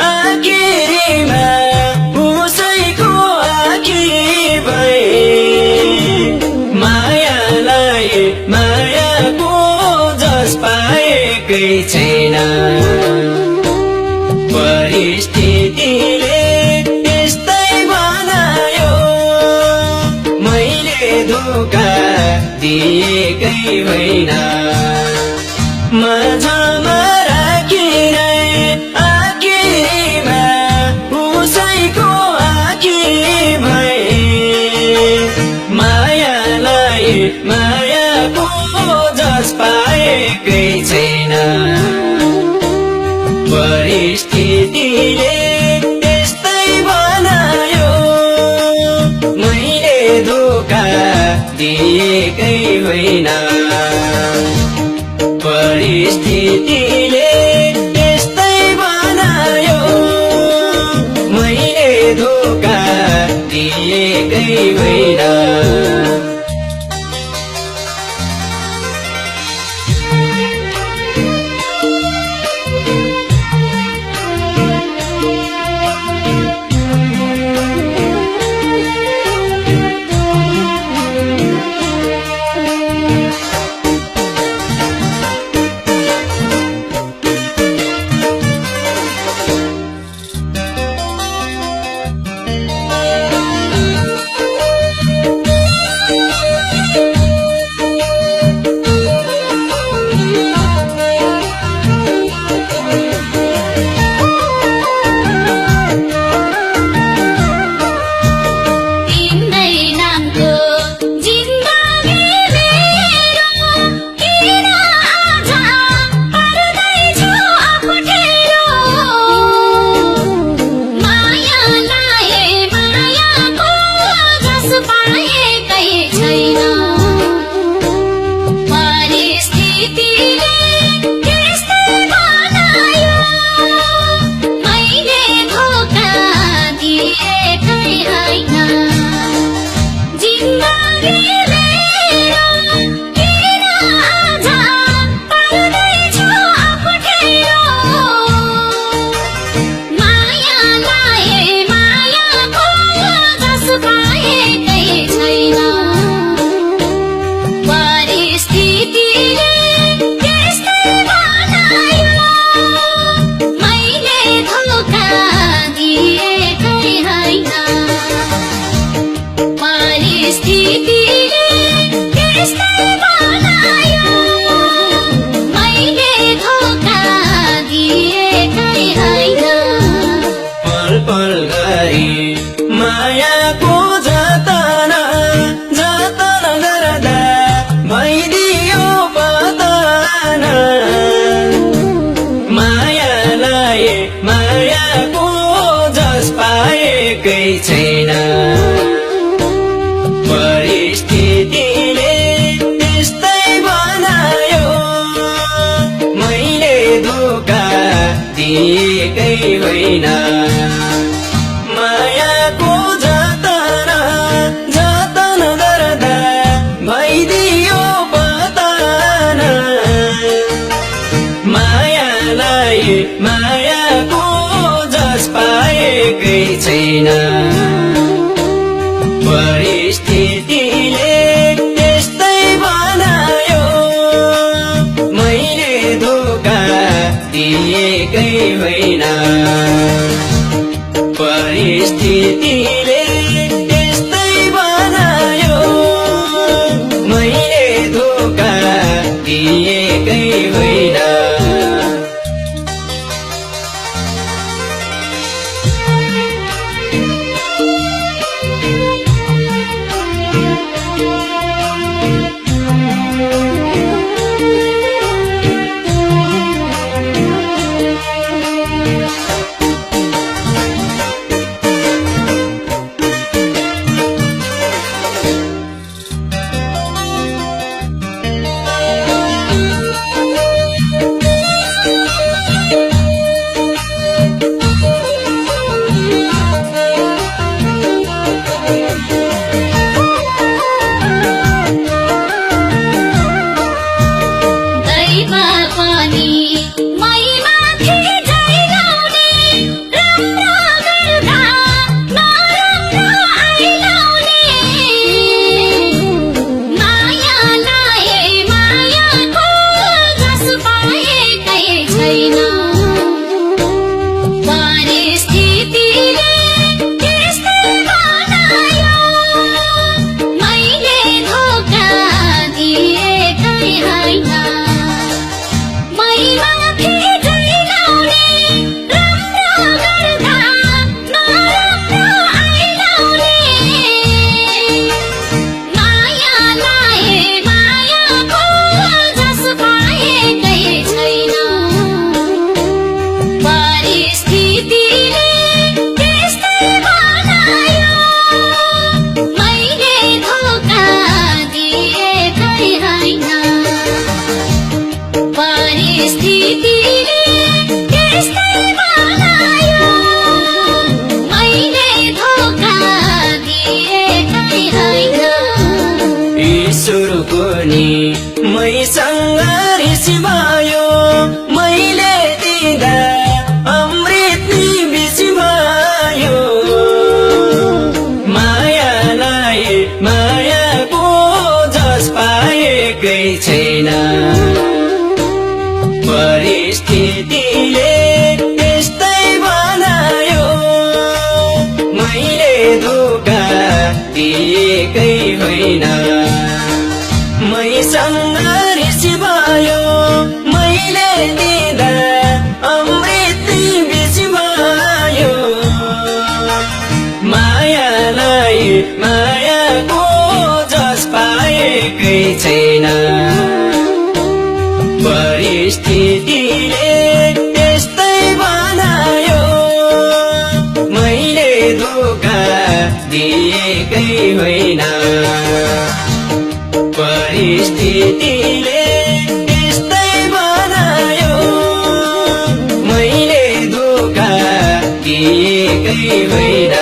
आखिरीमा उसैको आखिर भए मायालाई मायाको जस पाएकै छैन परिस्थितिले यस्तै बनायो मैले धोका दिएकै होइन माझमा राखिरहे आखिरीमा उसैको आखिर भए मायालाई मायाको जस पाएकै छैन परिस्थितिले यस्तै बनायो मैले धोका दिएकै होइन परिस्थितिले यस्तै बनायो मैले धोका दिएकै होइन मायाको जतन जतन गर्दा भइदियो पतन मायालाई मायाको जस पाएकै छैन परिस्थितिले यस्तै बनायो मैले धोका दिएकै होइन मायाको जतन जतन गर्दा भइदियो पतन मायालाई मायाको जस पाएकै छैन परिस्थितिले यस्तै बनायो मैले धोका दिएकै होइन परिस्थितिले यस्तै बनायो मैले धोका दिएकै होइन पनि मैसँग ऋषि भयो मैले दिँदा अमृत नि बिसी भयो मायालाई मायाको जस पाएकै छैन परिस्थितिले त्यस्तै बनायो मैले धोका दिएकै होइन मैसँग ऋषि भयो मैले दिँदा अमृत बिसी भयो मायालाई मायाको जस पाएकै छैन परिस्थितिले त्यस्तै बनायो मैले धोका दिएकै होइन परिस्थितिले त्यस्तै बनायो मैले धोका दिएकै होइन